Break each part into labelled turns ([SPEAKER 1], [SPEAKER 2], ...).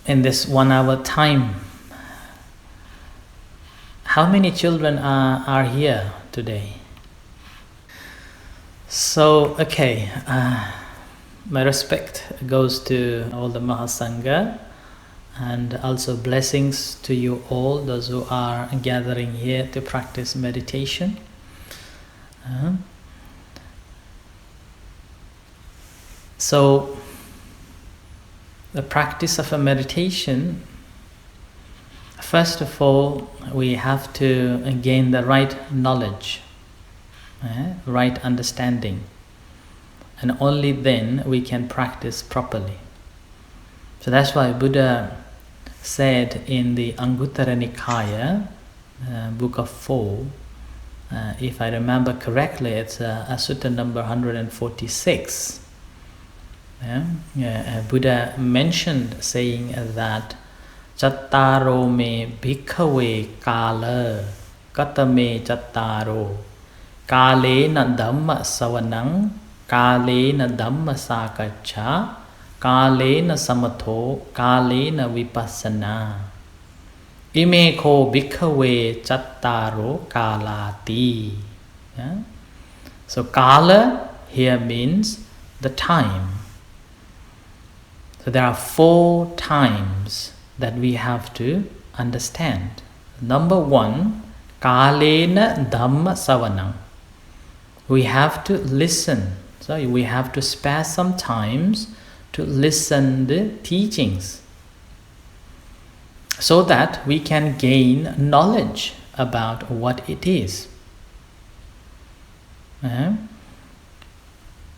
[SPEAKER 1] in this 1 hour time, how many children are here today? So, okay, my respect goes to all the Mahasangha, and also blessings to you all, those who are gathering here to practice meditation. So, the practice of a meditation, first of all, we have to gain the right knowledge, right understanding, and only then we can practice properly. So that's why Buddha said in the Anguttara Nikaya, book of 4, if I remember correctly, it's Sutta number 146. Buddha mentioned saying that Chattaro me bhikkhave kala katame chattaro kale na dhamma savanang kale na dhamma sakacha kale na samatho kale na vipassana ime ko bhikkhave chattaro kalati. So kala here means the time. So there are 4 times that we have to understand. Number 1, kalena dhamma savanam. We have to listen. So we have to spare some times to listen the teachings, so that we can gain knowledge about what it is.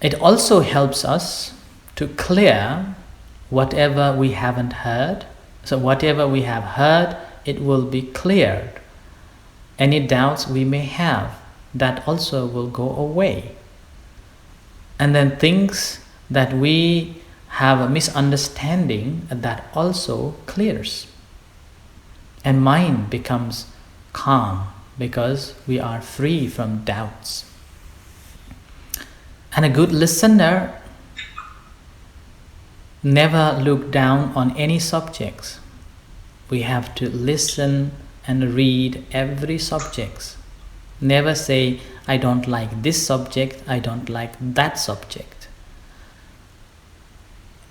[SPEAKER 1] It also helps us to clear whatever we haven't heard. So whatever we have heard, it will be cleared. Any doubts we may have, that also will go away. And then things that we have a misunderstanding, that also clears. And mind becomes calm because we are free from doubts. And a good listener never look down on any subjects. We have to listen and read every subject. Never say, I don't like this subject, I don't like that subject.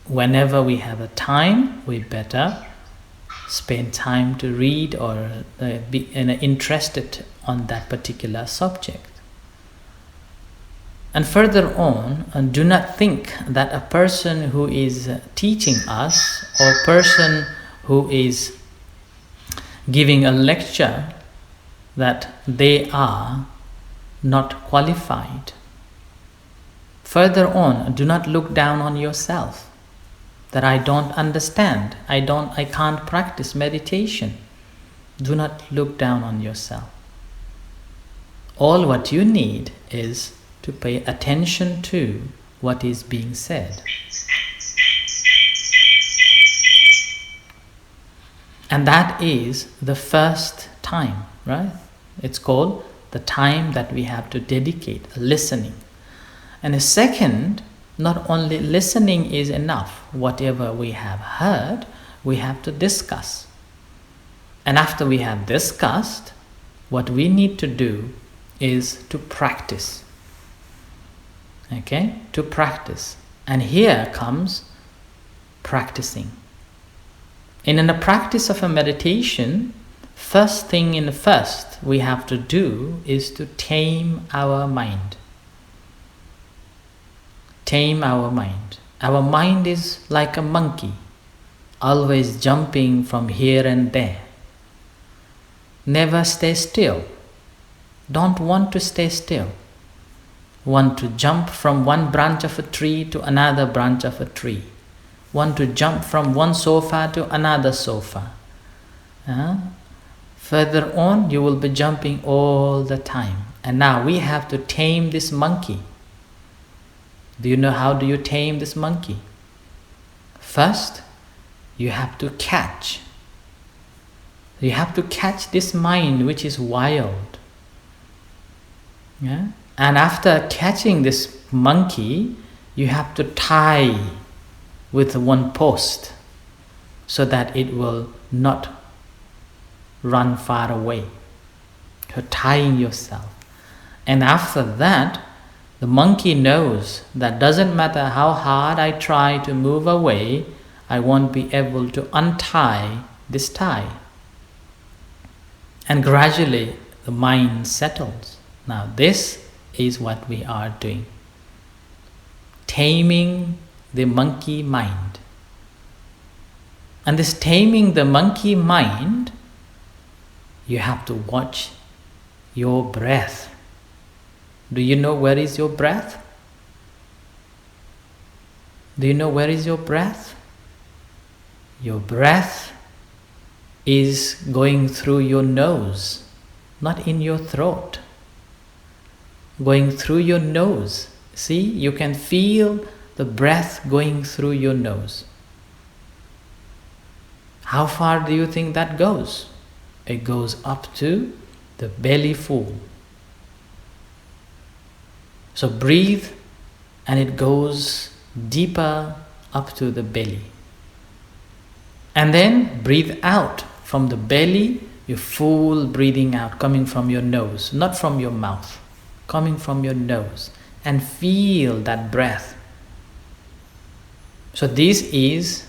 [SPEAKER 1] Whenever we have a time, we better spend time to read or be interested on that particular subject. And further on, do not think that a person who is teaching us or person who is giving a lecture, that they are not qualified. Further on, do not look down on yourself, that I don't understand, I can't practice meditation. Do not look down on yourself. All what you need is to pay attention to what is being said. And that is the first time, right? It's called the time that we have to dedicate, listening. And the second, not only listening is enough. Whatever we have heard, we have to discuss. And after we have discussed, what we need to do is to practice. Okay? To practice. And here comes practicing. In the practice of a meditation, first we have to do is to tame our mind. Tame our mind. Our mind is like a monkey, always jumping from here and there. Never stay still. Don't want to stay still. Want to jump from one branch of a tree to another branch of a tree. Want to jump from one sofa to another sofa. Further on, you will be jumping all the time. And now we have to tame this monkey. Do you know how do you tame this monkey? First, you have to catch. You have to catch this mind which is wild. Yeah? And after catching this monkey, you have to tie with one post so that it will not run far away. You're tying yourself. And after that, the monkey knows that doesn't matter how hard I try to move away, I won't be able to untie this tie. And gradually the mind settles. Now this is what we are doing. Taming the monkey mind. And this taming the monkey mind, you have to watch your breath. Do you know where is your breath? Do you know where is your breath? Your breath is going through your nose, not in your throat. Going through your nose. See, you can feel the breath going through your nose. How far do you think that goes? It goes up to the belly full. So breathe, and it goes deeper up to the belly. And then breathe out from the belly, your full breathing out, coming from your nose, not from your mouth, coming from your nose, and feel that breath. So this is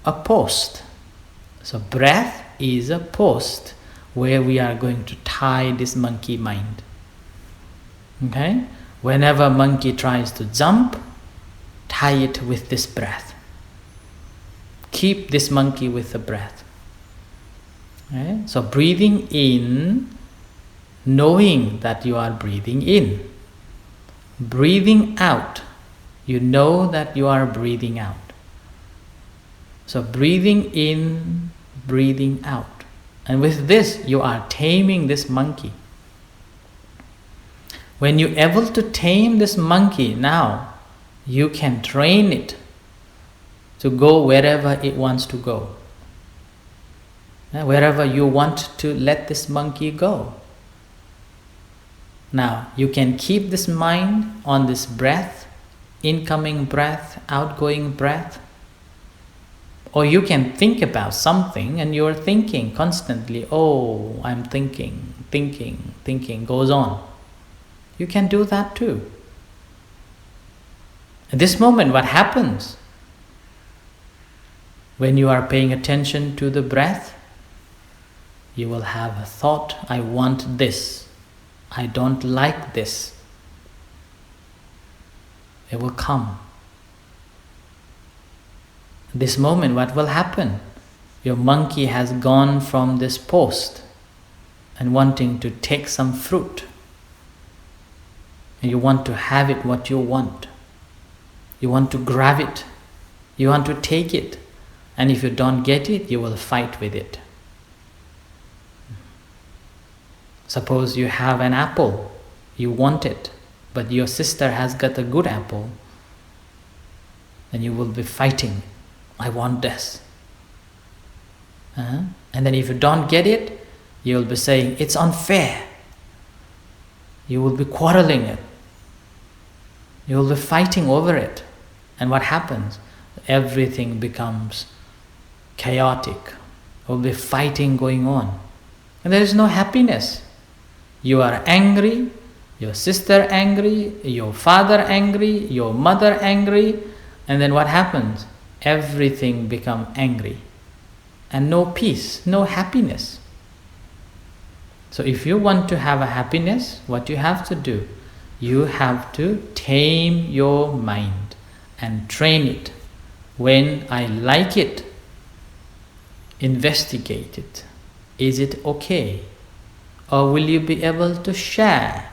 [SPEAKER 1] a post. So breath is a post where we are going to tie this monkey mind. Okay? Whenever monkey tries to jump, tie it with this breath. Keep this monkey with the breath. Okay? So breathing in, knowing that you are breathing in. Breathing out, you know that you are breathing out. So breathing in, breathing out. And with this, you are taming this monkey. When you're able to tame this monkey, now you can train it to go wherever it wants to go. Wherever you want to let this monkey go. Now, you can keep this mind on this breath, incoming breath, outgoing breath. Or you can think about something and you're thinking constantly, oh, I'm thinking, goes on. You can do that too. At this moment, what happens? When you are paying attention to the breath, you will have a thought, I want this. I don't like this. It will come. This moment, what will happen? Your monkey has gone from this post and wanting to take some fruit. And you want to have it what you want. You want to grab it. You want to take it. And if you don't get it, you will fight with it. Suppose you have an apple. You want it. But your sister has got a good apple. Then you will be fighting. I want this. And then if you don't get it, you will be saying, it's unfair. You will be quarreling it. You will be fighting over it. And what happens? Everything becomes chaotic. There will be fighting going on. And there is no happiness. You are angry, your sister angry, your father angry, your mother angry. And then what happens? Everything becomes angry. And no peace, no happiness. So if you want to have a happiness, what you have to do? You have to tame your mind and train it. When I like it, investigate it. Is it okay? Or will you be able to share?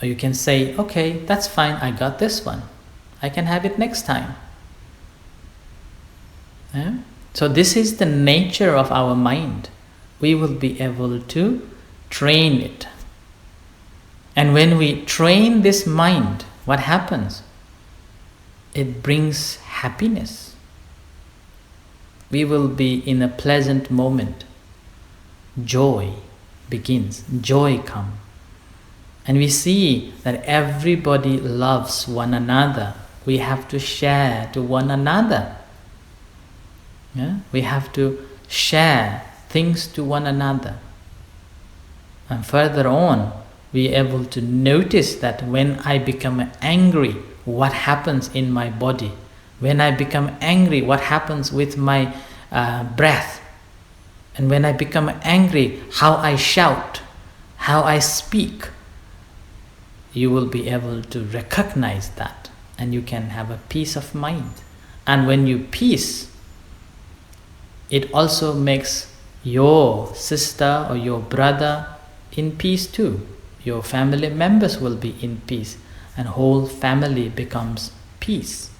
[SPEAKER 1] Or you can say, okay, that's fine, I got this one. I can have it next time. Yeah? So this is the nature of our mind. We will be able to train it. And when we train this mind, what happens? It brings happiness. We will be in a pleasant moment. Joy begins, joy comes. And we see that everybody loves one another we have to share to one another. Yeah? We have to share things to one another. And further on, we are able to notice that when I become angry, what happens in my body? When I become angry, what happens with my breath? And when I become angry, how I shout, how I speak. You will be able to recognize that, and you can have a peace of mind. And when you peace, it also makes your sister or your brother in peace too. Your family members will be in peace, and whole family becomes peace.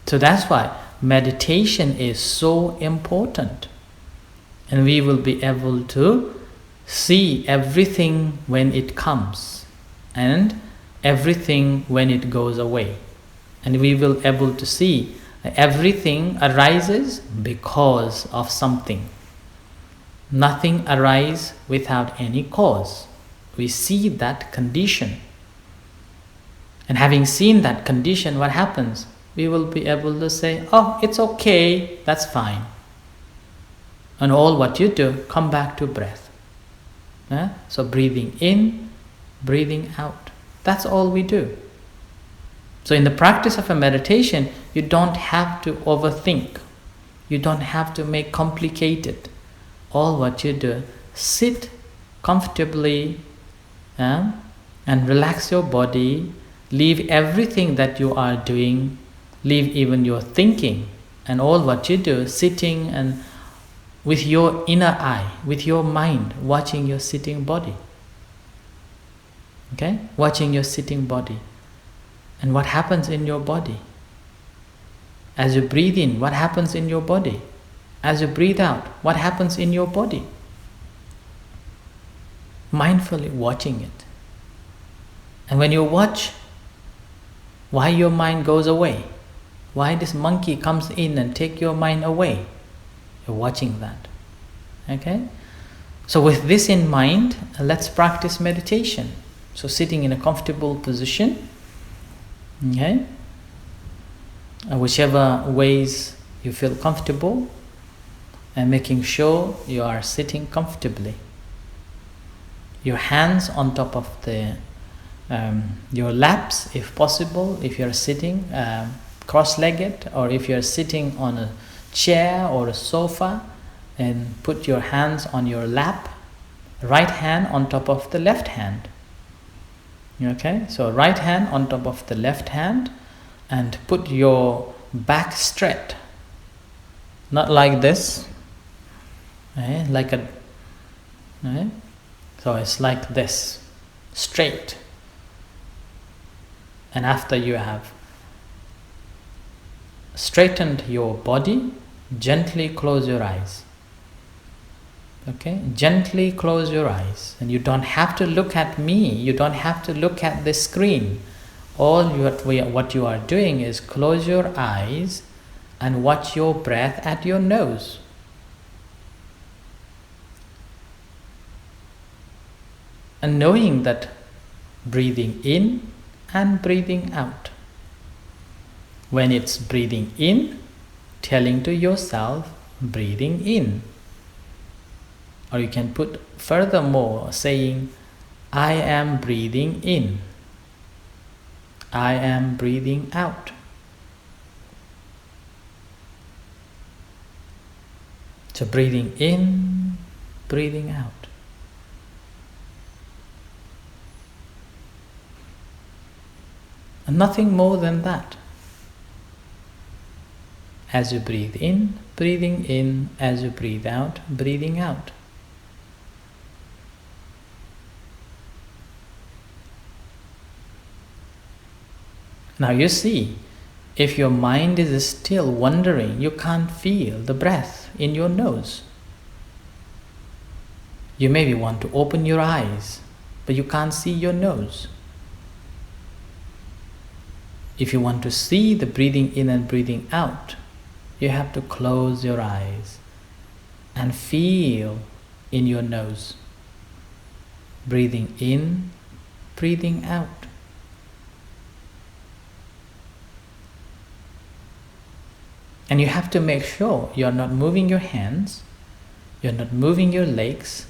[SPEAKER 1] So that's why meditation is so important. And we will be able to see everything when it comes, and everything when it goes away. And we will be able to see that everything arises because of something. Nothing arises without any cause. We see that condition. And having seen that condition, what happens? We will be able to say, oh, it's okay, that's fine. And all what you do, come back to breath. So breathing in, breathing out. That's all we do. So in the practice of a meditation, you don't have to overthink. You don't have to make complicated. All what you do, sit comfortably and relax your body. Leave everything that you are doing. Leave even your thinking. And all what you do, sitting and with your inner eye, with your mind, watching your sitting body. Okay? Watching your sitting body. And what happens in your body? As you breathe in, what happens in your body? As you breathe out, what happens in your body? Mindfully watching it. And when you watch, why your mind goes away? Why this monkey comes in and take your mind away? You're watching that. Okay? So with this in mind, let's practice meditation. So sitting in a comfortable position. Okay? Whichever ways you feel comfortable, and making sure you are sitting comfortably. Your hands on top of the your laps, if possible, if you're sitting cross-legged, or if you're sitting on a chair or a sofa, and put your hands on your lap, right hand on top of the left hand. Okay, so right hand on top of the left hand, and put your back straight, not like this, like a, so it's like this, straight. And after you have straightened your body, gently close your eyes. Okay, gently close your eyes, and you don't have to look at me. You don't have to look at the screen. What you are doing is close your eyes and watch your breath at your nose. And knowing that breathing in and breathing out. When it's breathing in, telling to yourself, breathing in. Or you can put furthermore, saying, I am breathing in. I am breathing out. So breathing in, breathing out. And nothing more than that. As you breathe in, breathing in. As you breathe out, breathing out. Now you see, if your mind is still wandering, you can't feel the breath in your nose. You maybe want to open your eyes, but you can't see your nose. If you want to see the breathing in and breathing out, you have to close your eyes and feel in your nose. Breathing in, breathing out. And you have to make sure you're not moving your hands, you're not moving your legs,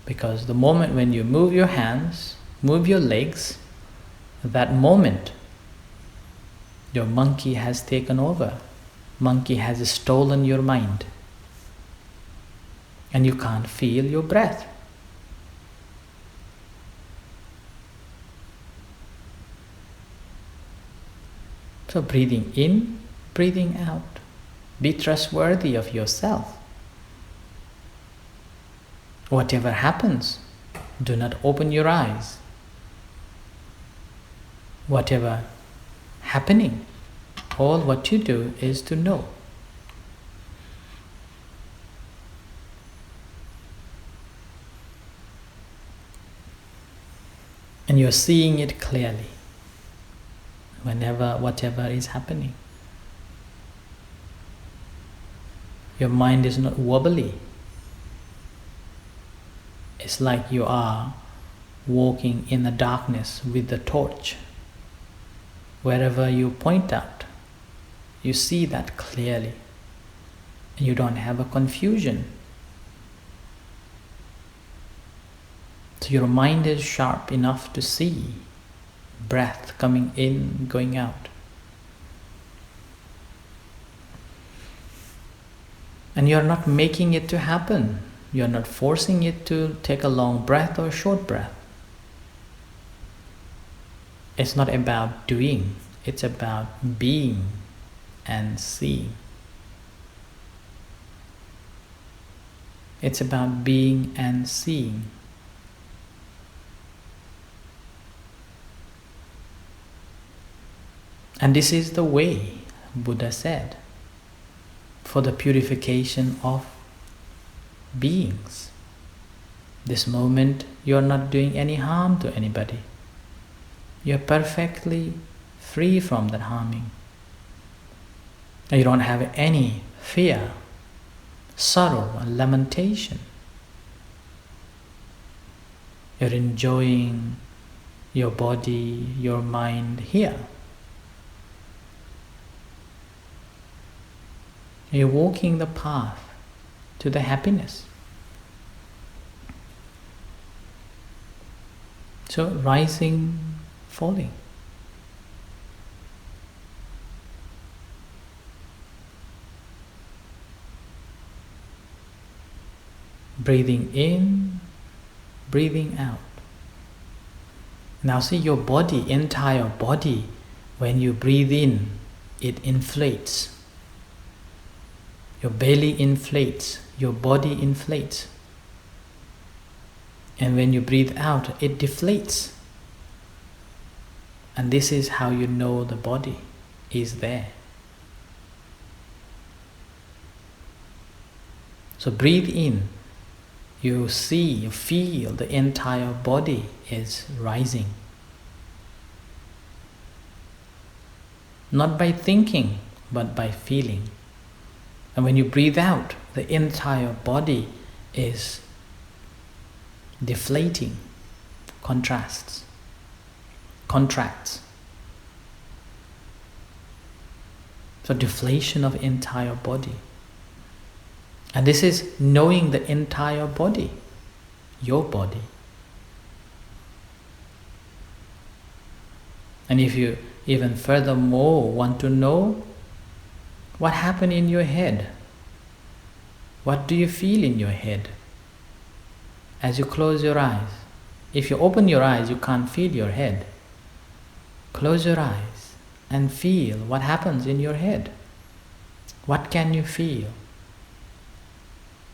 [SPEAKER 1] because the moment when you move your hands, move your legs, that moment your monkey has taken over. Monkey has stolen your mind. And you can't feel your breath. So breathing in, breathing out. Be trustworthy of yourself. Whatever happens, do not open your eyes. Whatever happening, all what you do is to know. And you're seeing it clearly whenever, whatever is happening. Your mind is not wobbly. It's like you are walking in the darkness with the torch. Wherever you point out, you see that clearly. And you don't have a confusion. So your mind is sharp enough to see breath coming in, going out. And you're not making it to happen. You're not forcing it to take a long breath or a short breath. It's not about doing, it's about being and seeing. It's about being and seeing. And this is the way, Buddha said, for the purification of beings. This moment you are not doing any harm to anybody. You are perfectly free from that harming. And you don't have any fear, sorrow and lamentation. You're enjoying your body, your mind here. You're walking the path to the happiness. So rising, falling. Breathing in, breathing out. Now see your body, entire body, when you breathe in, it inflates. Your belly inflates, your body inflates. And when you breathe out, it deflates. And this is how you know the body is there. So breathe in, you see, you feel the entire body is rising. Not by thinking, but by feeling. And when you breathe out, the entire body is deflating, contracts. So deflation of entire body. And this is knowing the entire body, your body. And if you even furthermore want to know what happened in your head, what do you feel in your head as you close your eyes? If you open your eyes, you can't feel your head. Close your eyes and feel what happens in your head. What can you feel?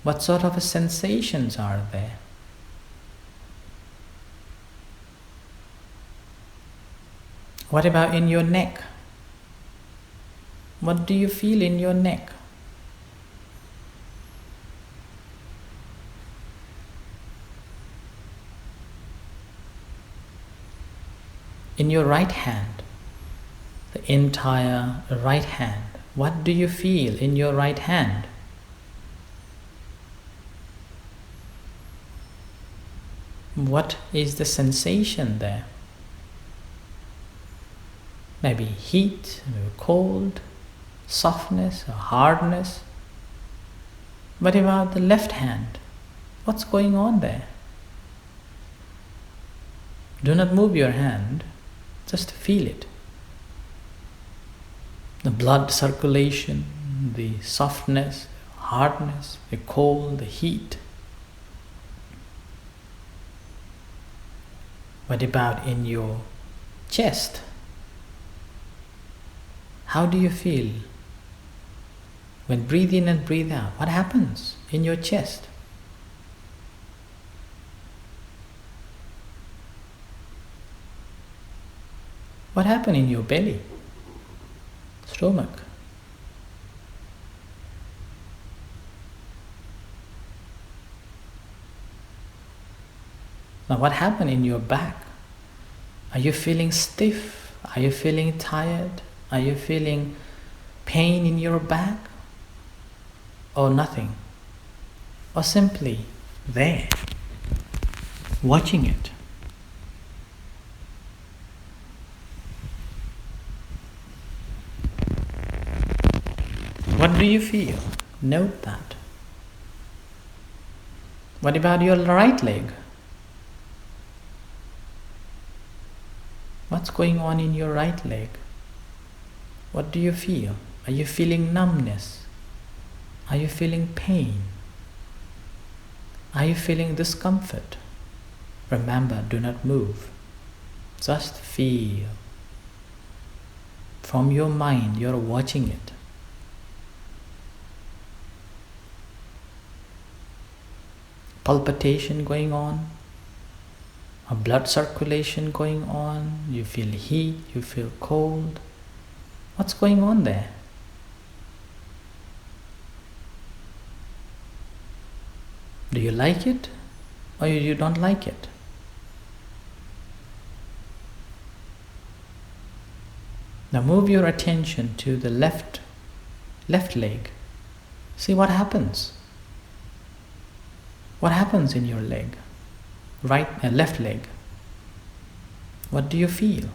[SPEAKER 1] What sort of sensations are there? What about in your neck? What do you feel in your neck? In your right hand, the entire right hand, what do you feel in your right hand? What is the sensation there? Maybe heat, maybe cold, softness or hardness. What about the left hand? What's going on there? Do not move your hand, just feel it. The blood circulation, the softness, hardness, the cold, the heat. What about in your chest? How do you feel? When breathe in and breathe out, what happens in your chest? What happens in your belly, stomach? Now what happens in your back? Are you feeling stiff? Are you feeling tired? Are you feeling pain in your back? Or nothing? Or simply there, watching it? What do you feel? Note that. What about your right leg? What's going on in your right leg? What do you feel? Are you feeling numbness? Are you feeling pain? Are you feeling discomfort? Remember, do not move. Just feel. From your mind, you're watching it. Palpitation going on, a blood circulation going on, you feel heat, you feel cold. What's going on there? Do you like it or you don't like it? Now move your attention to the left leg. See what happens. What happens in your leg? Left leg. What do you feel?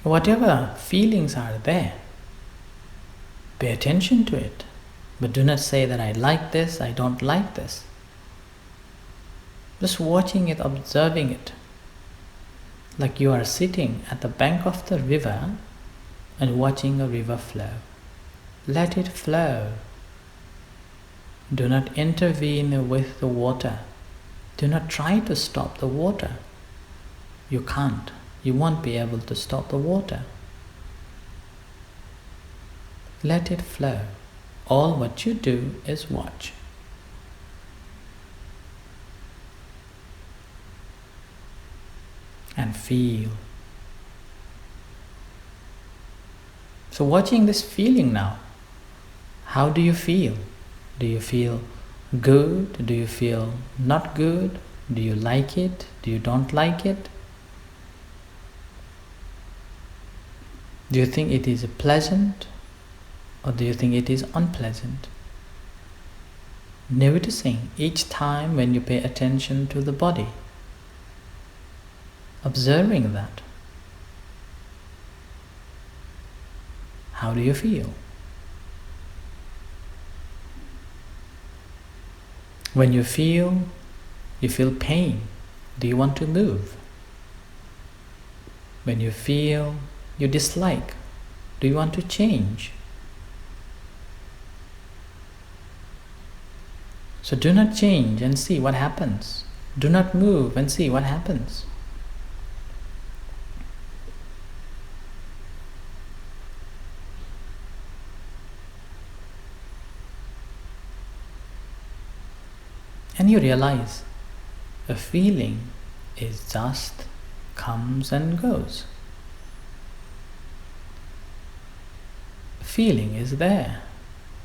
[SPEAKER 1] Whatever feelings are there, pay attention to it. But do not say that I like this, I don't like this. Just watching it, observing it. Like you are sitting at the bank of the river and watching a river flow. Let it flow. Do not intervene with the water. Do not try to stop the water. You can't. You won't be able to stop the water. Let it flow. All what you do is watch. And feel. So watching this feeling now, how do you feel? Do you feel good? Do you feel not good? Do you like it? Do you don't like it? Do you think it is pleasant or do you think it is unpleasant? Noticing each time when you pay attention to the body. Observing that. How do you feel? When you feel pain, do you want to move? When you feel you dislike, do you want to change? So do not change and see what happens. Do not move and see what happens. And you realize a feeling is just comes and goes. A feeling is there,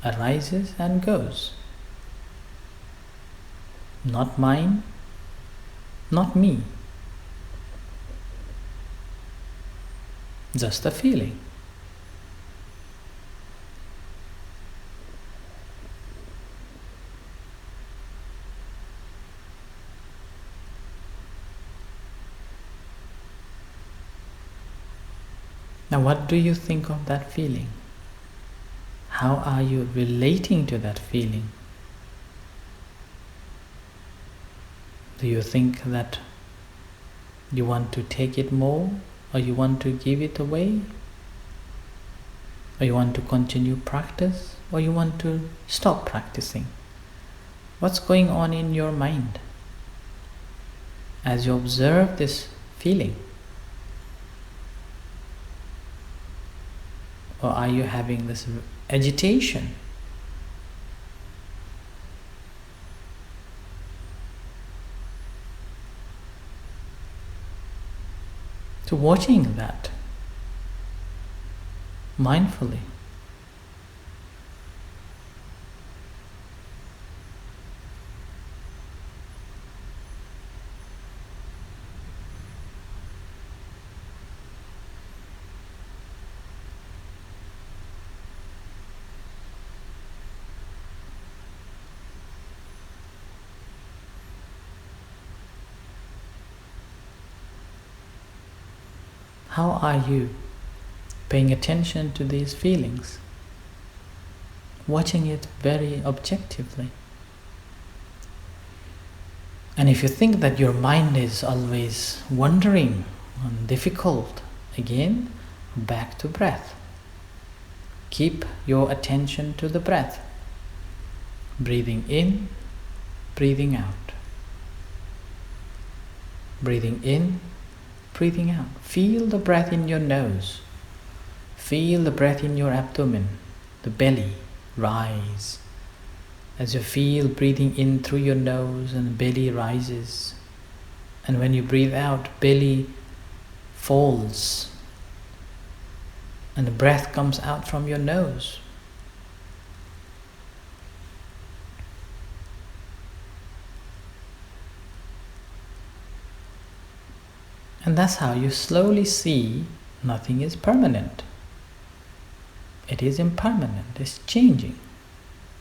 [SPEAKER 1] arises and goes. Not mine, not me. Just a feeling. Now, what do you think of that feeling? How are you relating to that feeling? Do you think that you want to take it more, or you want to give it away? Or you want to continue practice, or you want to stop practicing? What's going on in your mind as you observe this feeling? Or are you having this agitation? So watching that mindfully. How are you paying attention to these feelings? Watching it very objectively. And if you think that your mind is always wandering and difficult, again, back to breath. Keep your attention to the breath. Breathing in, breathing out. Breathing in, breathing out. Feel the breath in your nose. Feel the breath in your abdomen, the belly rise. As you feel breathing in through your nose and belly rises. And when you breathe out, belly falls. And the breath comes out from your nose. And that's how you slowly see nothing is permanent. It is impermanent, it's changing,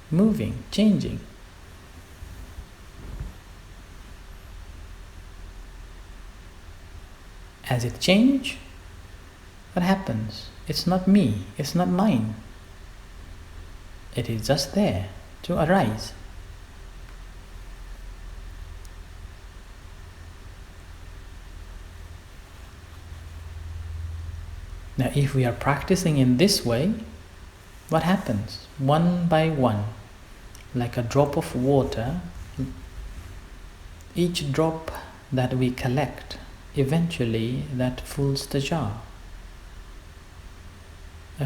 [SPEAKER 1] moving, changing. As it changes, what happens? It's not me, it's not mine. It is just there to arise. Now, if we are practicing in this way, what happens? One by one, like a drop of water, each drop that we collect, eventually that fills the jar.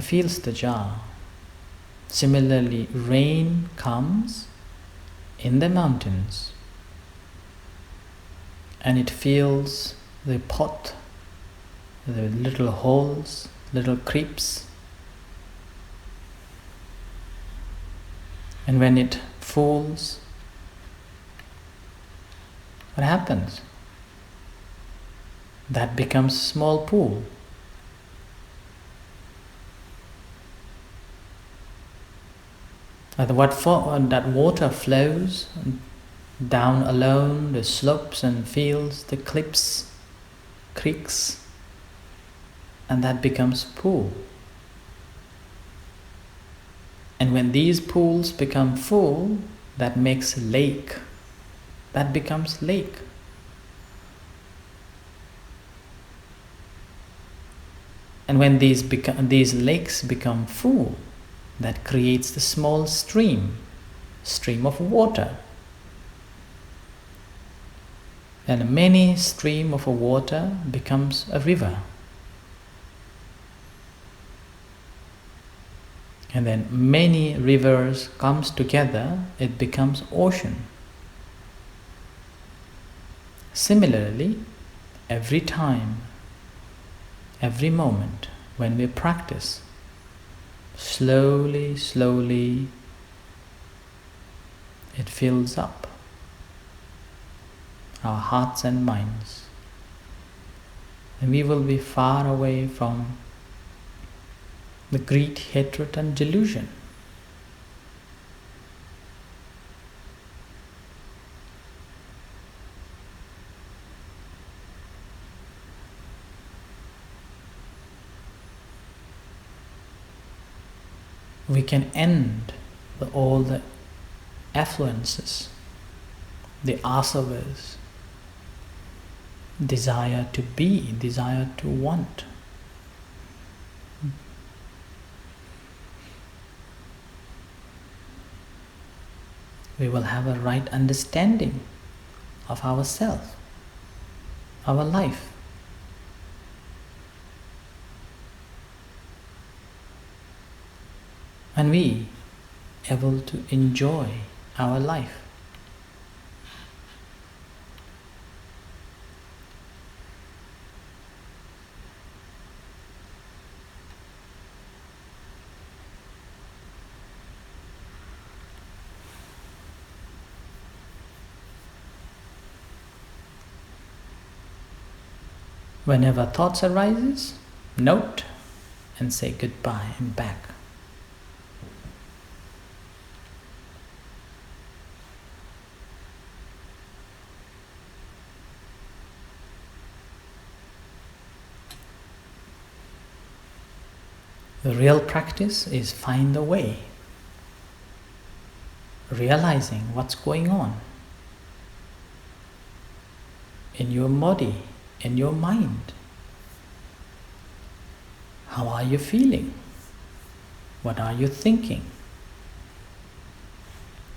[SPEAKER 1] Fills the jar. Similarly, rain comes in the mountains and it fills the pot, the little holes, little creeps. And when it falls, what happens? That becomes a small pool. That water flows down along the slopes and fields, the cliffs, creeks, and that becomes pool. And when these pools become full, that makes lake. That becomes lake. And when these lakes become full, that creates the small stream of water. And many stream of water becomes a river. And then many rivers comes together, it becomes ocean. Similarly, every time, every moment when we practice, slowly, slowly, it fills up our hearts and minds. And we will be far away from the greed, hatred and delusion. we can end all the affluences, the asavas, desire to be, desire to want. We will have a right understanding of ourselves, our life. And we able to enjoy our life. Whenever thoughts arises, note and say goodbye and back. The real practice is find the way, realizing what's going on in your body, in your mind. How are you feeling? What are you thinking?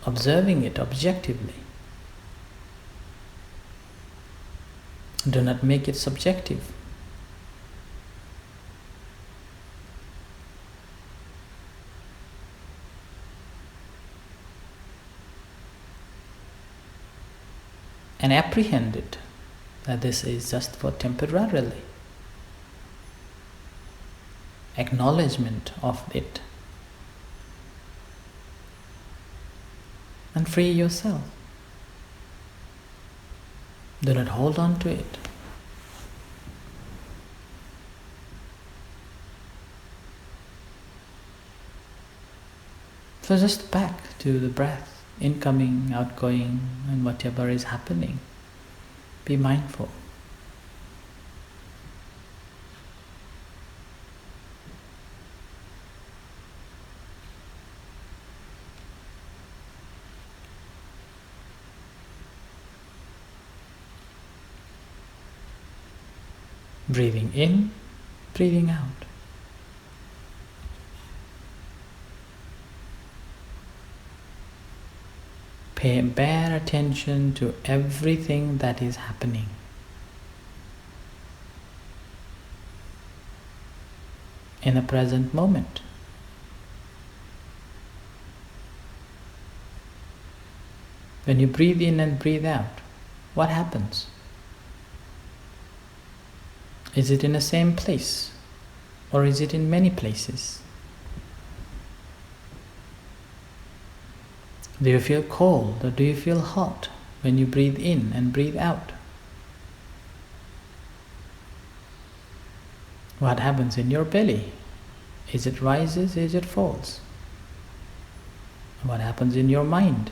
[SPEAKER 1] Observing it objectively. Do not make it subjective. And apprehend it, that this is just for temporarily. Acknowledgement of it. And free yourself. Do not hold on to it. So just back to the breath. Incoming, outgoing, and whatever is happening. Be mindful. Breathing in, breathing out. Pay bare attention to everything that is happening. In the present moment. When you breathe in and breathe out, what happens? Is it in the same place? Or is it in many places? Do you feel cold or do you feel hot when you breathe in and breathe out? What happens in your belly? Is it rises, is it falls? What happens in your mind?